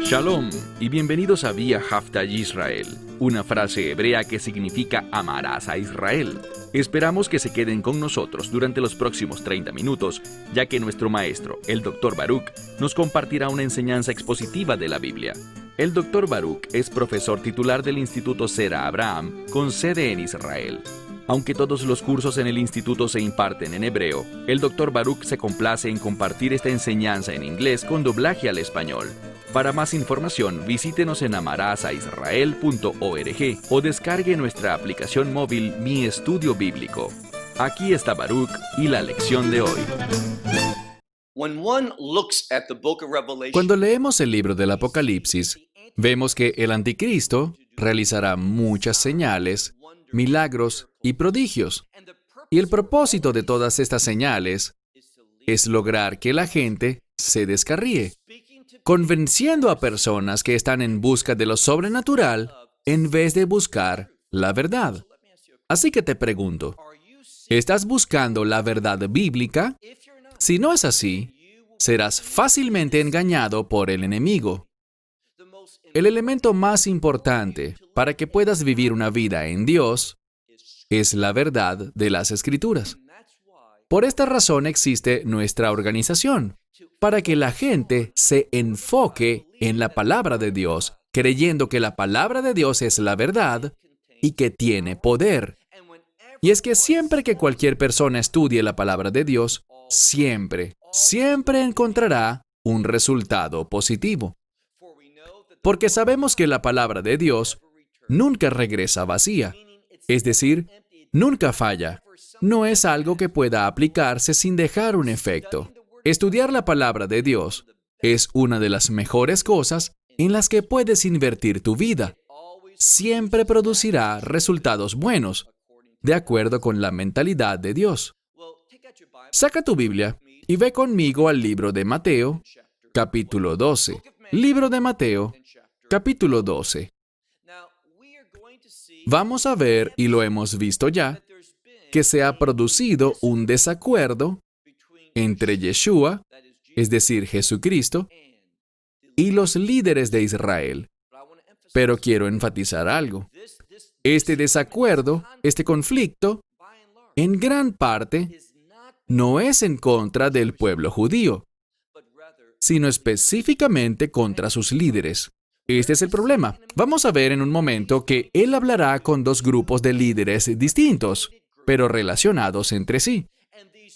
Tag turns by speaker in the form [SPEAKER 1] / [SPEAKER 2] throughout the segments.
[SPEAKER 1] Shalom y bienvenidos a Vía Hafta Yisrael, una frase hebrea que significa amarás a Israel. Esperamos que se queden con nosotros durante los próximos 30 minutos, ya que nuestro maestro, el Dr. Baruch, nos compartirá una enseñanza expositiva de la Biblia. El Dr. Baruch es profesor titular del Instituto Zera Abraham, con sede en Israel. Aunque todos los cursos en el instituto se imparten en hebreo, el Dr. Baruch se complace en compartir esta enseñanza en inglés con doblaje al español. Para más información, visítenos en amarazaisrael.org o descargue nuestra aplicación móvil Mi Estudio Bíblico. Aquí está Baruch y la lección de hoy.
[SPEAKER 2] Cuando leemos el libro del Apocalipsis, vemos que el anticristo realizará muchas señales, milagros y prodigios. Y el propósito de todas estas señales es lograr que la gente se descarríe, convenciendo a personas que están en busca de lo sobrenatural en vez de buscar la verdad. Así que te pregunto, ¿estás buscando la verdad bíblica? Si no es así, serás fácilmente engañado por el enemigo. El elemento más importante para que puedas vivir una vida en Dios es la verdad de las Escrituras. Por esta razón existe nuestra organización, para que la gente se enfoque en la palabra de Dios, creyendo que la palabra de Dios es la verdad y que tiene poder. Y es que siempre que cualquier persona estudie la palabra de Dios, siempre encontrará un resultado positivo. Porque sabemos que la palabra de Dios nunca regresa vacía, es decir, nunca falla. No es algo que pueda aplicarse sin dejar un efecto. Estudiar la palabra de Dios es una de las mejores cosas en las que puedes invertir tu vida. Siempre producirá resultados buenos, de acuerdo con la mentalidad de Dios. Saca tu Biblia y ve conmigo al libro de Mateo, capítulo 12. Libro de Mateo, capítulo 12. Vamos a ver, y lo hemos visto ya, que se ha producido un desacuerdo entre Yeshua, es decir, Jesucristo, y los líderes de Israel. Pero quiero enfatizar algo. Este desacuerdo, este conflicto, en gran parte, no es en contra del pueblo judío, sino específicamente contra sus líderes. Este es el problema. Vamos a ver en un momento que él hablará con dos grupos de líderes distintos, pero relacionados entre sí.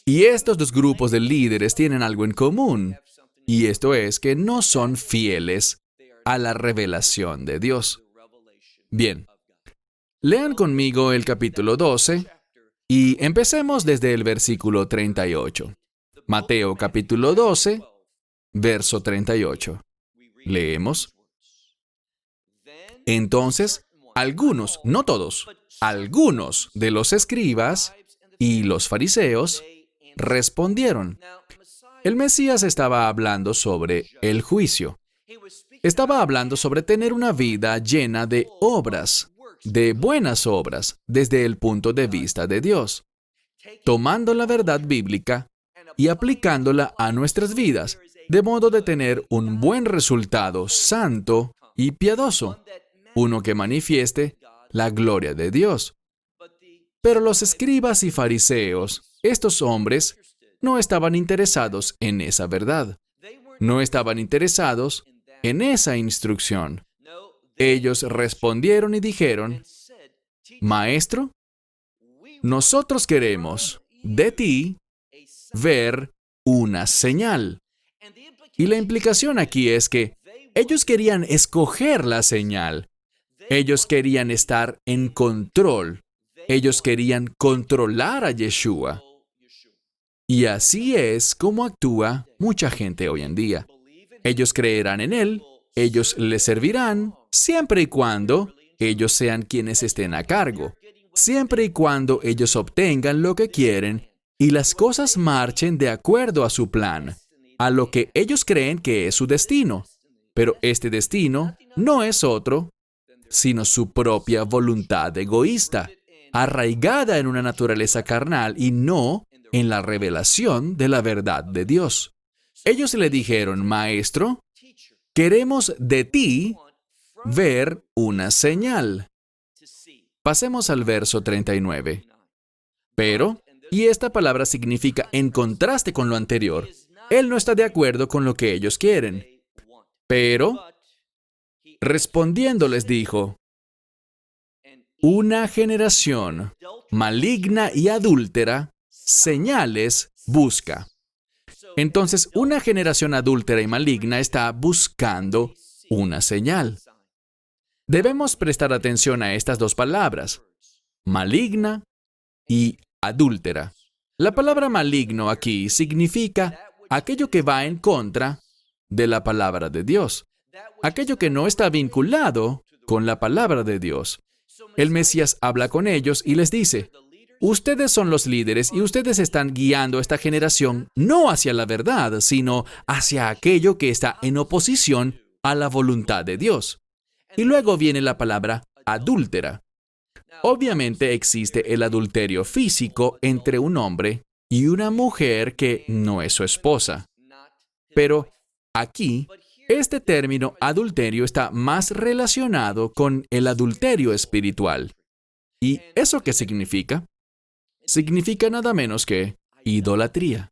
[SPEAKER 2] Y estos dos grupos de líderes tienen algo en común, y esto es que no son fieles a la revelación de Dios. Bien, lean conmigo el capítulo 12 y empecemos desde el versículo 38. Mateo capítulo 12, verso 38. Leemos. Entonces, algunos, no todos, algunos de los escribas y los fariseos respondieron. El Mesías estaba hablando sobre el juicio. Estaba hablando sobre tener una vida llena de obras, de buenas obras, desde el punto de vista de Dios, tomando la verdad bíblica y aplicándola a nuestras vidas, de modo de tener un buen resultado santo y piadoso, uno que manifieste la gloria de Dios. Pero los escribas y fariseos, estos hombres, no estaban interesados en esa verdad. No estaban interesados en esa instrucción. Ellos respondieron y dijeron, Maestro, nosotros queremos de ti ver una señal. Y la implicación aquí es que ellos querían escoger la señal. Ellos querían estar en control. Ellos querían controlar a Yeshua. Y así es como actúa mucha gente hoy en día. Ellos creerán en Él, ellos le servirán, siempre y cuando ellos sean quienes estén a cargo, siempre y cuando ellos obtengan lo que quieren y las cosas marchen de acuerdo a su plan, a lo que ellos creen que es su destino. Pero este destino no es otro, sino su propia voluntad egoísta, arraigada en una naturaleza carnal y no en la revelación de la verdad de Dios. Ellos le dijeron, Maestro, queremos de ti ver una señal. Pasemos al verso 39. Pero, y esta palabra significa en contraste con lo anterior, él no está de acuerdo con lo que ellos quieren. Pero, respondiendo les dijo, una generación maligna y adúltera, señales busca. Entonces, una generación adúltera y maligna está buscando una señal. Debemos prestar atención a estas dos palabras, maligna y adúltera. La palabra maligno aquí significa aquello que va en contra de la palabra de Dios, aquello que no está vinculado con la palabra de Dios. El Mesías habla con ellos y les dice, ustedes son los líderes y ustedes están guiando a esta generación no hacia la verdad, sino hacia aquello que está en oposición a la voluntad de Dios. Y luego viene la palabra adúltera. Obviamente existe el adulterio físico entre un hombre y una mujer que no es su esposa. Pero aquí, este término adulterio está más relacionado con el adulterio espiritual. ¿Y eso qué significa? Significa nada menos que idolatría.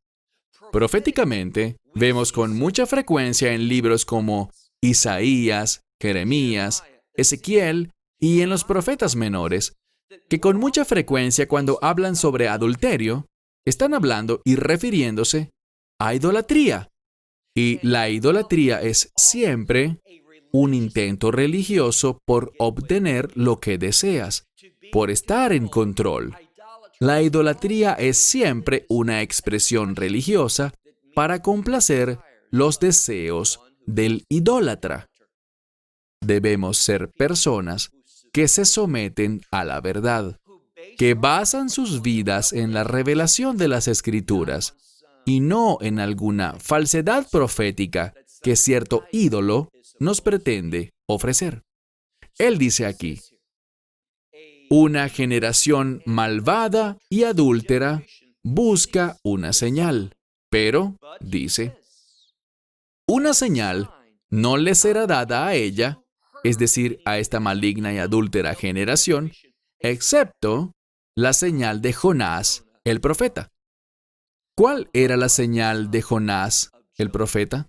[SPEAKER 2] Proféticamente, vemos con mucha frecuencia en libros como Isaías, Jeremías, Ezequiel y en los profetas menores, que con mucha frecuencia cuando hablan sobre adulterio, están hablando y refiriéndose a idolatría. Y la idolatría es siempre un intento religioso por obtener lo que deseas, por estar en control. La idolatría es siempre una expresión religiosa para complacer los deseos del idólatra. Debemos ser personas que se someten a la verdad, que basan sus vidas en la revelación de las Escrituras y no en alguna falsedad profética que cierto ídolo nos pretende ofrecer. Él dice aquí, una generación malvada y adúltera busca una señal, pero, dice, una señal no le será dada a ella, es decir, a esta maligna y adúltera generación, excepto la señal de Jonás, el profeta. ¿Cuál era la señal de Jonás, el profeta?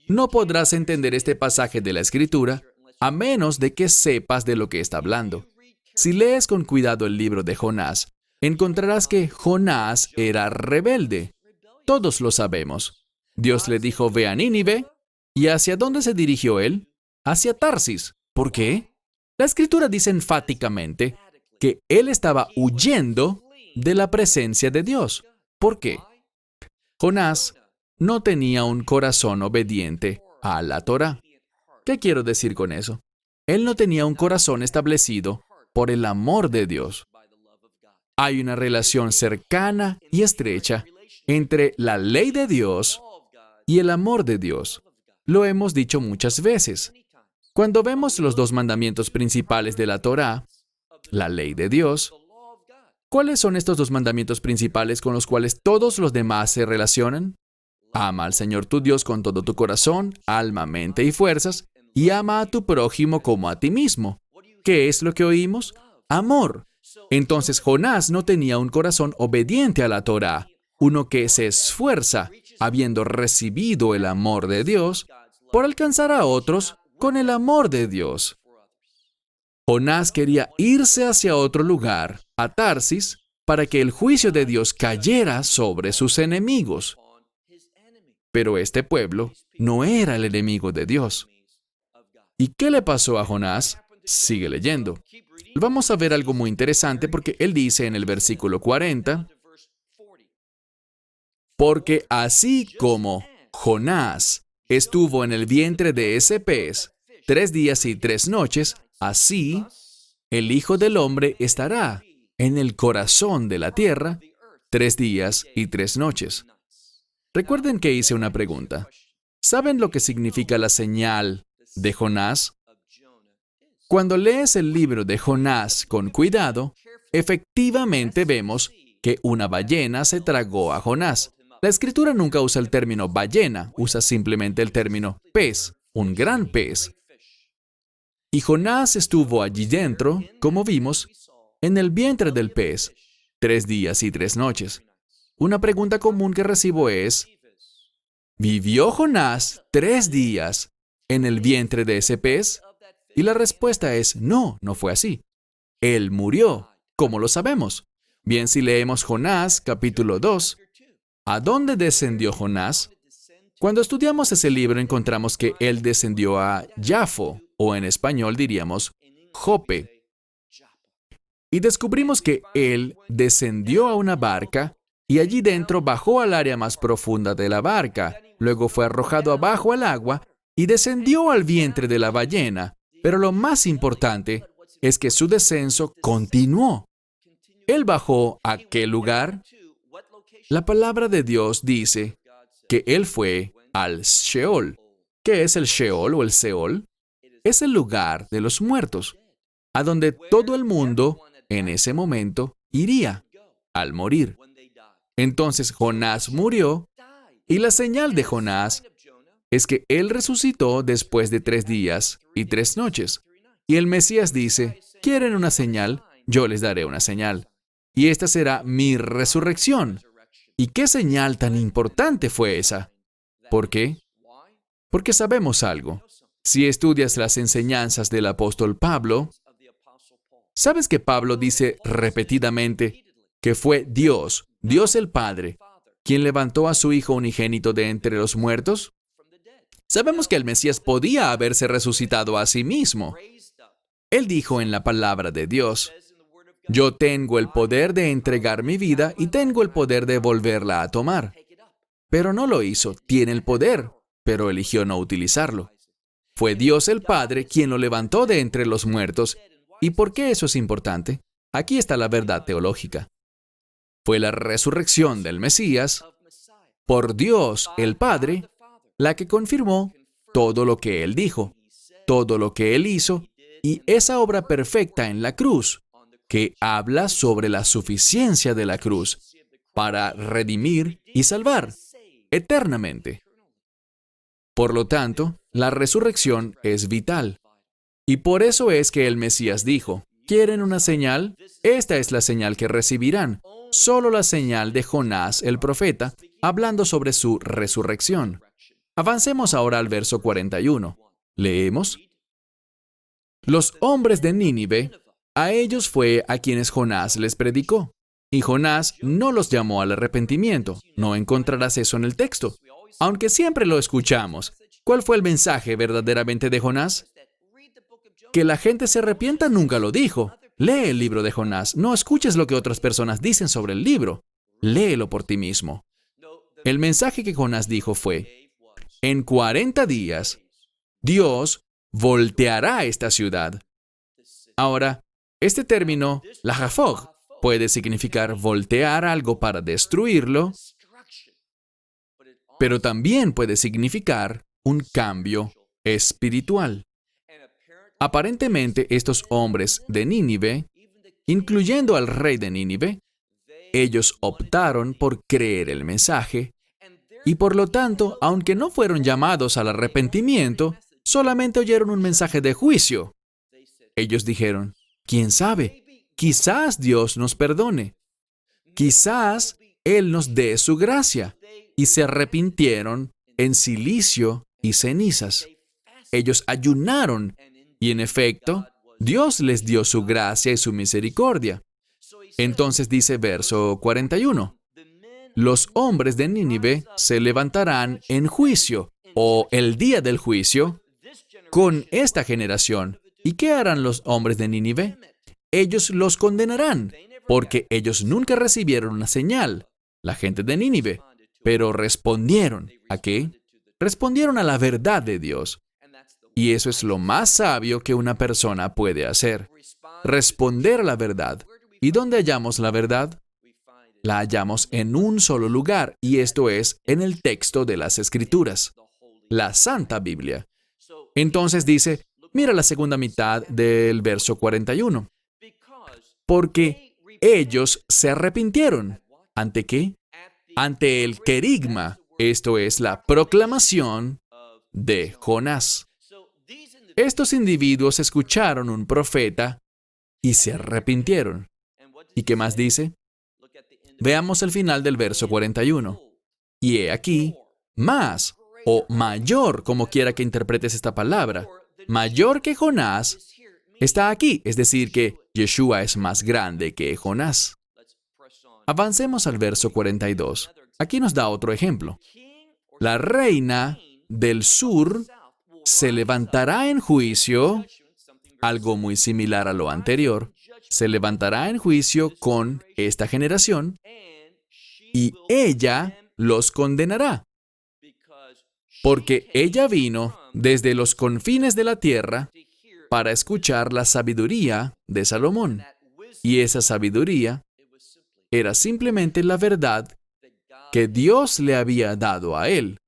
[SPEAKER 2] No podrás entender este pasaje de la Escritura a menos de que sepas de lo que está hablando. Si lees con cuidado el libro de Jonás, encontrarás que Jonás era rebelde. Todos lo sabemos. Dios le dijo, ve a Nínive, ¿y hacia dónde se dirigió él? Hacia Tarsis. ¿Por qué? La Escritura dice enfáticamente que él estaba huyendo de la presencia de Dios. ¿Por qué? Jonás no tenía un corazón obediente a la Torá. ¿Qué quiero decir con eso? Él no tenía un corazón establecido por el amor de Dios. Hay una relación cercana y estrecha entre la ley de Dios y el amor de Dios. Lo hemos dicho muchas veces. Cuando vemos los dos mandamientos principales de la Torá, la ley de Dios, ¿cuáles son estos dos mandamientos principales con los cuales todos los demás se relacionan? Ama al Señor tu Dios con todo tu corazón, alma, mente y fuerzas, y ama a tu prójimo como a ti mismo. ¿Qué es lo que oímos? Amor. Entonces Jonás no tenía un corazón obediente a la Torá, uno que se esfuerza, habiendo recibido el amor de Dios, por alcanzar a otros con el amor de Dios. Jonás quería irse hacia otro lugar, a Tarsis, para que el juicio de Dios cayera sobre sus enemigos. Pero este pueblo no era el enemigo de Dios. ¿Y qué le pasó a Jonás? Sigue leyendo. Vamos a ver algo muy interesante porque él dice en el versículo 40, porque así como Jonás estuvo en el vientre de ese pez 3 días y 3 noches, así el Hijo del Hombre estará en el corazón de la tierra 3 días y 3 noches. Recuerden que hice una pregunta. ¿Saben lo que significa la señal de Jonás? Cuando lees el libro de Jonás con cuidado, efectivamente vemos que una ballena se tragó a Jonás. La Escritura nunca usa el término ballena, usa simplemente el término pez. un gran pez. Y Jonás estuvo allí dentro, como vimos, en el vientre del pez, 3 días y 3 noches. Una pregunta común que recibo es, ¿vivió Jonás 3 días en el vientre de ese pez? Y la respuesta es, no, no fue así. Él murió. ¿Cómo lo sabemos? Bien, si leemos Jonás, capítulo 2, ¿a dónde descendió Jonás? Cuando estudiamos ese libro encontramos que él descendió a Jafo, o en español diríamos Jope. Y descubrimos que él descendió a una barca y allí dentro bajó al área más profunda de la barca, luego fue arrojado abajo al agua y descendió al vientre de la ballena. Pero lo más importante es que su descenso continuó. ¿Él bajó a qué lugar? La palabra de Dios dice que él fue al Sheol. ¿Qué es el Sheol o el Seol? Es el lugar de los muertos, a donde todo el mundo en ese momento iría al morir. Entonces Jonás murió y la señal de Jonás es que él resucitó después de 3 días y 3 noches. Y el Mesías dice, ¿quieren una señal? Yo les daré una señal. Y esta será mi resurrección. ¿Y qué señal tan importante fue esa? ¿Por qué? Porque sabemos algo. Si estudias las enseñanzas del apóstol Pablo, ¿sabes que Pablo dice repetidamente que fue Dios, Dios el Padre, quien levantó a su Hijo unigénito de entre los muertos? Sabemos que el Mesías podía haberse resucitado a sí mismo. Él dijo en la palabra de Dios, yo tengo el poder de entregar mi vida y tengo el poder de volverla a tomar. Pero no lo hizo, tiene el poder, pero eligió no utilizarlo. Fue Dios el Padre quien lo levantó de entre los muertos. ¿Y por qué eso es importante? Aquí está la verdad teológica. Fue la resurrección del Mesías por Dios el Padre la que confirmó todo lo que Él dijo, todo lo que Él hizo y esa obra perfecta en la cruz, que habla sobre la suficiencia de la cruz para redimir y salvar eternamente. Por lo tanto, la resurrección es vital. Y por eso es que el Mesías dijo, ¿quieren una señal? Esta es la señal que recibirán. Solo la señal de Jonás el profeta, hablando sobre su resurrección. Avancemos ahora al verso 41. Leemos. Los hombres de Nínive, a ellos fue a quienes Jonás les predicó. Y Jonás no los llamó al arrepentimiento. No encontrarás eso en el texto, aunque siempre lo escuchamos. ¿Cuál fue el mensaje verdaderamente de Jonás? Que la gente se arrepienta nunca lo dijo. Lee el libro de Jonás. No escuches lo que otras personas dicen sobre el libro. Léelo por ti mismo. El mensaje que Jonás dijo fue, en 40 días, Dios volteará esta ciudad. Ahora, este término, lahafog, puede significar voltear algo para destruirlo, pero también puede significar un cambio espiritual. Aparentemente, estos hombres de Nínive, incluyendo al rey de Nínive, ellos optaron por creer el mensaje y por lo tanto, aunque no fueron llamados al arrepentimiento, solamente oyeron un mensaje de juicio. Ellos dijeron, ¿quién sabe? Quizás Dios nos perdone. Quizás Él nos dé su gracia. Y se arrepintieron en silicio y cenizas. Ellos ayunaron y en efecto, Dios les dio su gracia y su misericordia. Entonces dice verso 41, los hombres de Nínive se levantarán en juicio, o el día del juicio, con esta generación. ¿Y qué harán los hombres de Nínive? Ellos los condenarán, porque ellos nunca recibieron una señal, la gente de Nínive, pero respondieron. ¿A qué? Respondieron a la verdad de Dios. Y eso es lo más sabio que una persona puede hacer. Responder a la verdad. ¿Y dónde hallamos la verdad? La hallamos en un solo lugar, y esto es en el texto de las Escrituras, la Santa Biblia. Entonces dice, mira la segunda mitad del verso 41. Porque ellos se arrepintieron. ¿Ante qué? Ante el querigma, esto es la proclamación de Jonás. Estos individuos escucharon un profeta y se arrepintieron. ¿Y qué más dice? Veamos el final del verso 41. Y he aquí, más o mayor, como quiera que interpretes esta palabra, mayor que Jonás, está aquí. Es decir, que Yeshua es más grande que Jonás. Avancemos al verso 42. Aquí nos da otro ejemplo. La reina del sur se levantará en juicio, algo muy similar a lo anterior, se levantará en juicio con esta generación y ella los condenará, porque ella vino desde los confines de la tierra para escuchar la sabiduría de Salomón. Y esa sabiduría era simplemente la verdad que Dios le había dado a él.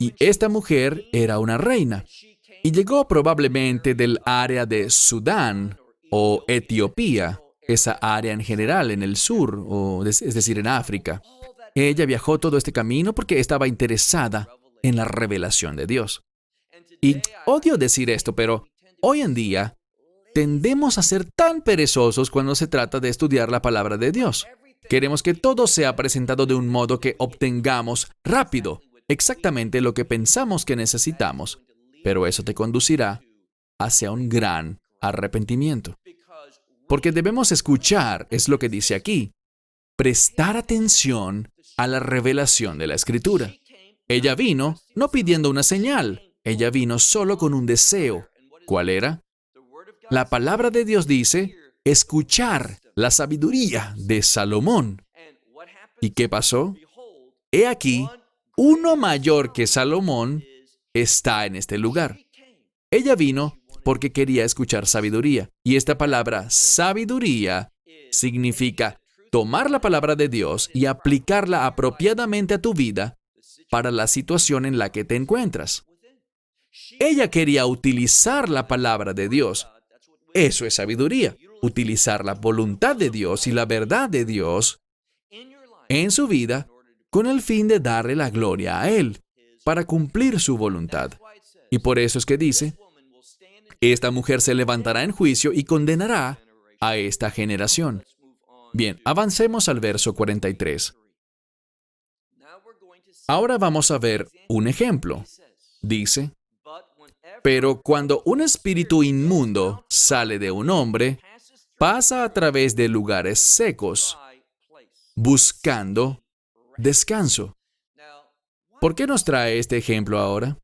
[SPEAKER 2] Y esta mujer era una reina, y llegó probablemente del área de Sudán o Etiopía, esa área en general en el sur, es decir, en África. Ella viajó todo este camino porque estaba interesada en la revelación de Dios. Y odio decir esto, pero hoy en día tendemos a ser tan perezosos cuando se trata de estudiar la palabra de Dios. Queremos que todo sea presentado de un modo que obtengamos rápido exactamente lo que pensamos que necesitamos, pero eso te conducirá hacia un gran arrepentimiento. Porque debemos escuchar, es lo que dice aquí, prestar atención a la revelación de la Escritura. Ella vino no pidiendo una señal, ella vino solo con un deseo. ¿Cuál era? La palabra de Dios dice, escuchar la sabiduría de Salomón. ¿Y qué pasó? He aquí, uno mayor que Salomón está en este lugar. Ella vino porque quería escuchar sabiduría. Y esta palabra, sabiduría, significa tomar la palabra de Dios y aplicarla apropiadamente a tu vida para la situación en la que te encuentras. Ella quería utilizar la palabra de Dios. Eso es sabiduría. Utilizar la voluntad de Dios y la verdad de Dios en su vida con el fin de darle la gloria a Él, para cumplir su voluntad. Y por eso es que dice, esta mujer se levantará en juicio y condenará a esta generación. Bien, avancemos al verso 43. Ahora vamos a ver un ejemplo. Dice, pero cuando un espíritu inmundo sale de un hombre, pasa a través de lugares secos, buscando descanso. ¿Por qué nos trae este ejemplo ahora?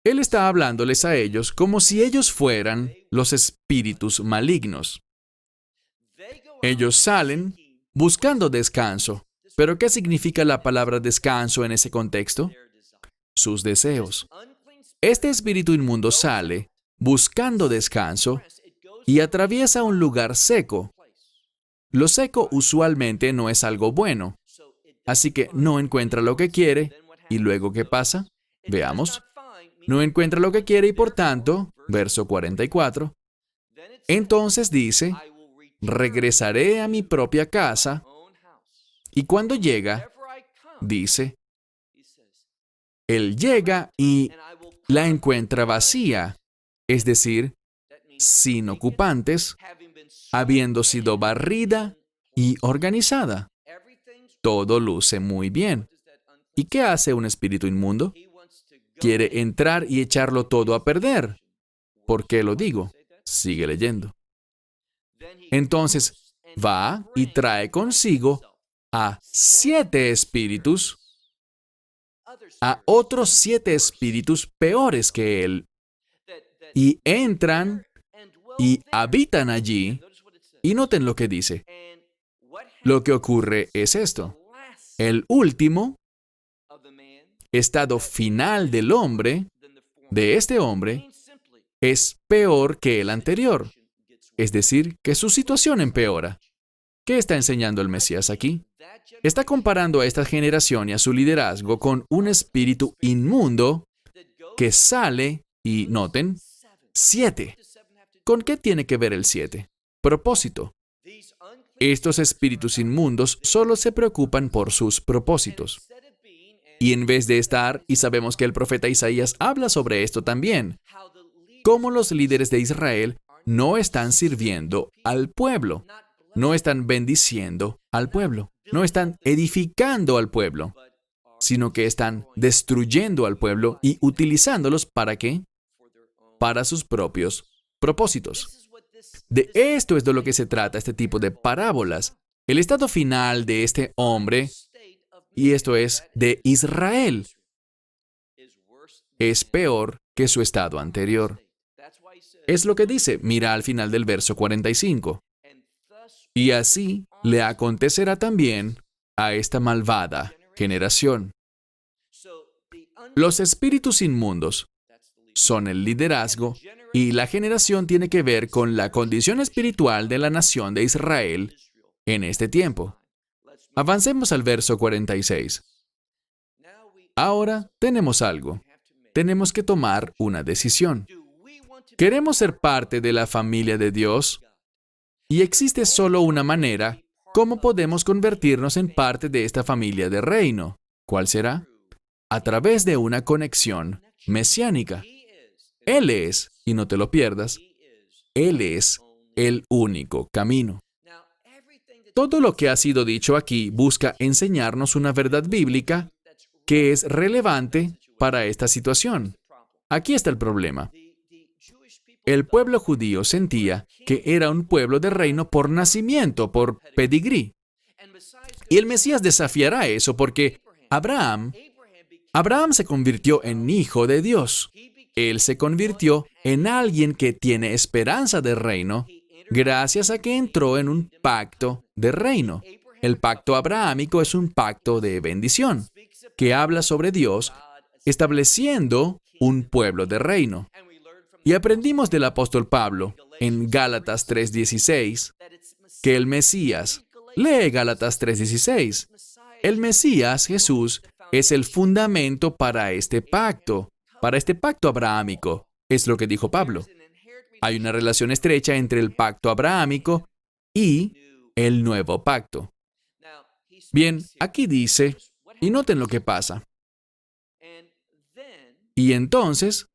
[SPEAKER 2] Él está hablándoles a ellos como si ellos fueran los espíritus malignos. Ellos salen buscando descanso. ¿Pero qué significa la palabra descanso en ese contexto? Sus deseos. Este espíritu inmundo sale buscando descanso y atraviesa un lugar seco. Lo seco usualmente no es algo bueno. Así que no encuentra lo que quiere. ¿Y luego qué pasa? Veamos. No encuentra lo que quiere y por tanto, verso 44, entonces dice, regresaré a mi propia casa. Y cuando llega, dice, él llega y la encuentra vacía, es decir, sin ocupantes, habiendo sido barrida y organizada. Todo luce muy bien. ¿Y qué hace un espíritu inmundo? Quiere entrar y echarlo todo a perder. ¿Por qué lo digo? Sigue leyendo. Entonces, va y trae consigo a 7 espíritus, a otros 7 espíritus peores que él, y entran y habitan allí. Y noten lo que dice. Lo que ocurre es esto. El último estado final del hombre, de este hombre, es peor que el anterior. Es decir, que su situación empeora. ¿Qué está enseñando el Mesías aquí? Está comparando a esta generación y a su liderazgo con un espíritu inmundo que sale, y noten, 7. ¿Con qué tiene que ver el 7? Propósito. Estos espíritus inmundos solo se preocupan por sus propósitos. Y en vez de estar, y sabemos que el profeta Isaías habla sobre esto también, cómo los líderes de Israel no están sirviendo al pueblo, no están bendiciendo al pueblo, no están edificando al pueblo, sino que están destruyendo al pueblo y utilizándolos ¿para qué? Para sus propios propósitos. De esto es de lo que se trata este tipo de parábolas. El estado final de este hombre, y esto es de Israel, es peor que su estado anterior. Es lo que dice, mira al final del verso 45. Y así le acontecerá también a esta malvada generación. Los espíritus inmundos son el liderazgo y la generación tiene que ver con la condición espiritual de la nación de Israel en este tiempo. Avancemos al verso 46. Ahora tenemos algo. Tenemos que tomar una decisión. ¿Queremos ser parte de la familia de Dios? Y existe solo una manera cómo podemos convertirnos en parte de esta familia de reino. ¿Cuál será? A través de una conexión mesiánica. Él es, y no te lo pierdas, Él es el único camino. Todo lo que ha sido dicho aquí busca enseñarnos una verdad bíblica que es relevante para esta situación. Aquí está el problema. El pueblo judío sentía que era un pueblo de reino por nacimiento, por pedigrí. Y el Mesías desafiará eso porque Abraham se convirtió en hijo de Dios. Él se convirtió en alguien que tiene esperanza de reino gracias a que entró en un pacto de reino. El pacto abrahámico es un pacto de bendición que habla sobre Dios estableciendo un pueblo de reino. Y aprendimos del apóstol Pablo en Gálatas 3:16 que el Mesías, lee Gálatas 3:16, el Mesías, Jesús, es el fundamento para este pacto abrahámico. Es lo que dijo Pablo. Hay una relación estrecha entre el pacto abrahámico y el nuevo pacto. Bien, aquí dice, y noten lo que pasa. Y entonces,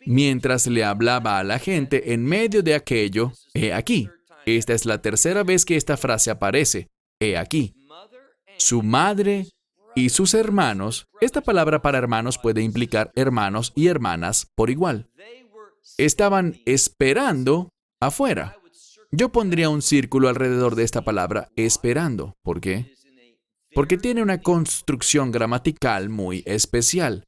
[SPEAKER 2] mientras le hablaba a la gente en medio de aquello, he aquí. Esta es la tercera vez que esta frase aparece. He aquí. Su madre y sus hermanos. Esta palabra para hermanos puede implicar hermanos y hermanas por igual. Estaban esperando afuera. Yo pondría un círculo alrededor de esta palabra esperando. ¿Por qué? Porque tiene una construcción gramatical muy especial.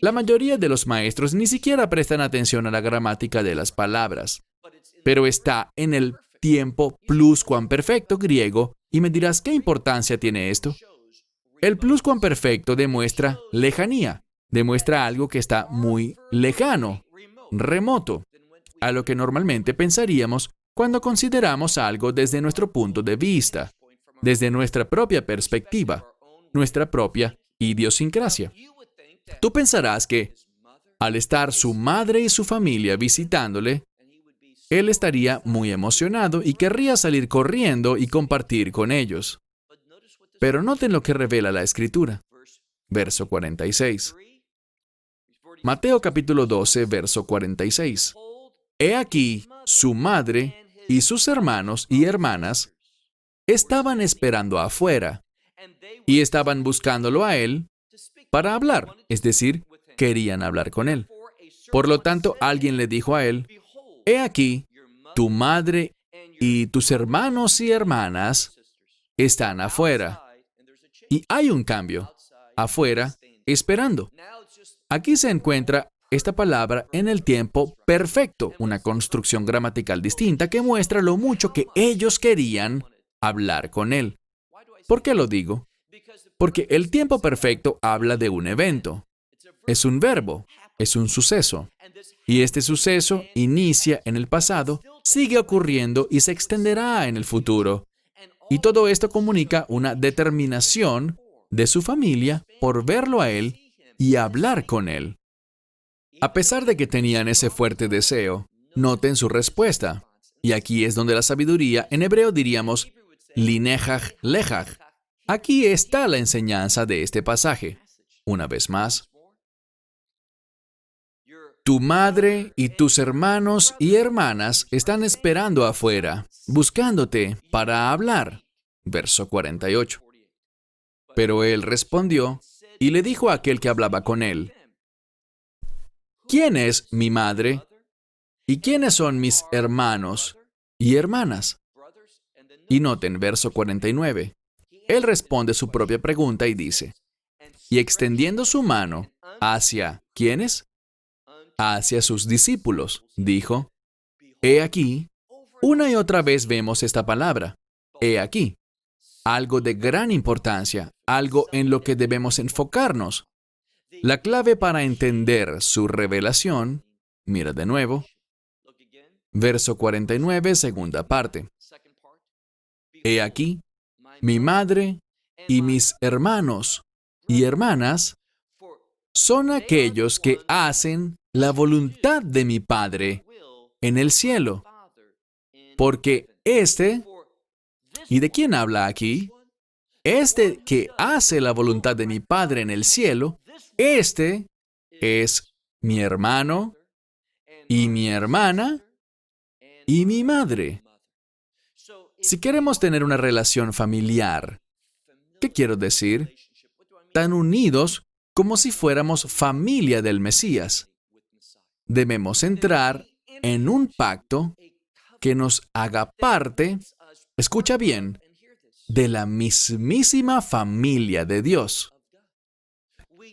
[SPEAKER 2] La mayoría de los maestros ni siquiera prestan atención a la gramática de las palabras, pero está en el tiempo pluscuamperfecto griego y me dirás, ¿qué importancia tiene esto? El pluscuamperfecto demuestra lejanía, demuestra algo que está muy lejano, remoto, a lo que normalmente pensaríamos cuando consideramos algo desde nuestro punto de vista, desde nuestra propia perspectiva, nuestra propia idiosincrasia. Tú pensarás que, al estar su madre y su familia visitándole, él estaría muy emocionado y querría salir corriendo y compartir con ellos. Pero noten lo que revela la Escritura. Verso 46. Mateo capítulo 12, verso 46. He aquí, su madre y sus hermanos y hermanas estaban esperando afuera y estaban buscándolo a él para hablar, es decir, querían hablar con él. Por lo tanto, alguien le dijo a él, he aquí, tu madre y tus hermanos y hermanas están afuera. Y hay un cambio, afuera, esperando. Aquí se encuentra esta palabra en el tiempo perfecto, una construcción gramatical distinta que muestra lo mucho que ellos querían hablar con él. ¿Por qué lo digo? Porque el tiempo perfecto habla de un evento. Es un verbo, es un suceso. Y este suceso inicia en el pasado, sigue ocurriendo y se extenderá en el futuro. Y todo esto comunica una determinación de su familia por verlo a él y hablar con él. A pesar de que tenían ese fuerte deseo, noten su respuesta. Y aquí es donde la sabiduría, en hebreo diríamos, linejaj lejaj. Aquí está la enseñanza de este pasaje. Una vez más, tu madre y tus hermanos y hermanas están esperando afuera, buscándote para hablar. Verso 48. Pero él respondió y le dijo a aquel que hablaba con él: ¿Quién es mi madre? ¿Y quiénes son mis hermanos y hermanas? Y noten verso 49. Él responde su propia pregunta y dice: y extendiendo su mano hacia ¿quiénes? Hacia sus discípulos, dijo: he aquí. Una y otra vez vemos esta palabra, he aquí. Algo de gran importancia, algo en lo que debemos enfocarnos. La clave para entender su revelación, mira de nuevo, verso 49, segunda parte. He aquí, mi madre y mis hermanos y hermanas son aquellos que hacen la voluntad de mi Padre en el cielo. Porque ¿y de quién habla aquí? Este que hace la voluntad de mi Padre en el cielo, este es mi hermano y mi hermana y mi madre. Si queremos tener una relación familiar, ¿qué quiero decir? Tan unidos como si fuéramos familia del Mesías. Debemos entrar en un pacto que nos haga parte, escucha bien, de la mismísima familia de Dios.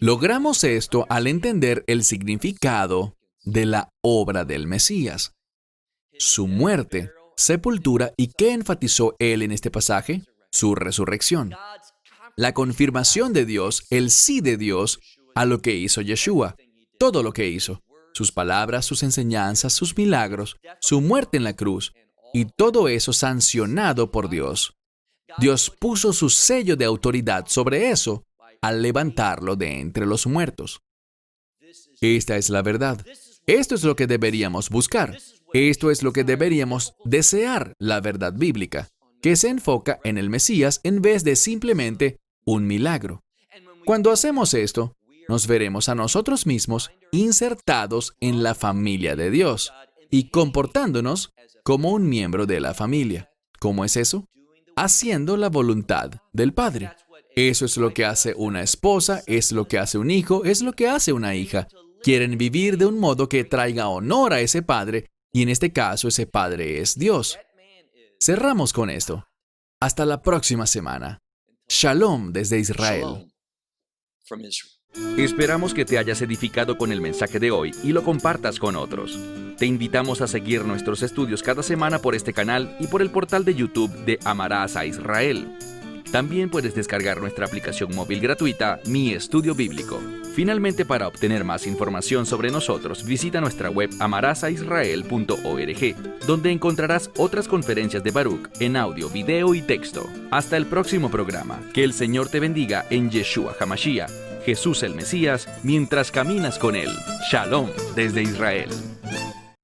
[SPEAKER 2] Logramos esto al entender el significado de la obra del Mesías, su muerte, sepultura y ¿qué enfatizó él en este pasaje? Su resurrección. La confirmación de Dios, el sí de Dios a lo que hizo Yeshua, todo lo que hizo, sus palabras, sus enseñanzas, sus milagros, su muerte en la cruz, y todo eso sancionado por Dios. Dios puso su sello de autoridad sobre eso al levantarlo de entre los muertos. Esta es la verdad. Esto es lo que deberíamos buscar. Esto es lo que deberíamos desear, la verdad bíblica, que se enfoca en el Mesías en vez de simplemente un milagro. Cuando hacemos esto, nos veremos a nosotros mismos insertados en la familia de Dios y comportándonos como un miembro de la familia. ¿Cómo es eso? Haciendo la voluntad del Padre. Eso es lo que hace una esposa, es lo que hace un hijo, es lo que hace una hija. Quieren vivir de un modo que traiga honor a ese Padre, y en este caso ese Padre es Dios. Cerramos con esto. Hasta la próxima semana. Shalom desde Israel.
[SPEAKER 1] Esperamos que te hayas edificado con el mensaje de hoy y lo compartas con otros. Te invitamos a seguir nuestros estudios cada semana por este canal y por el portal de YouTube de Amarás a Israel. También puedes descargar nuestra aplicación móvil gratuita, Mi Estudio Bíblico. Finalmente, para obtener más información sobre nosotros, visita nuestra web amarasaisrael.org, donde encontrarás otras conferencias de Baruch en audio, video y texto. Hasta el próximo programa. Que el Señor te bendiga en Yeshua HaMashiach, Jesús el Mesías, mientras caminas con Él. Shalom desde Israel.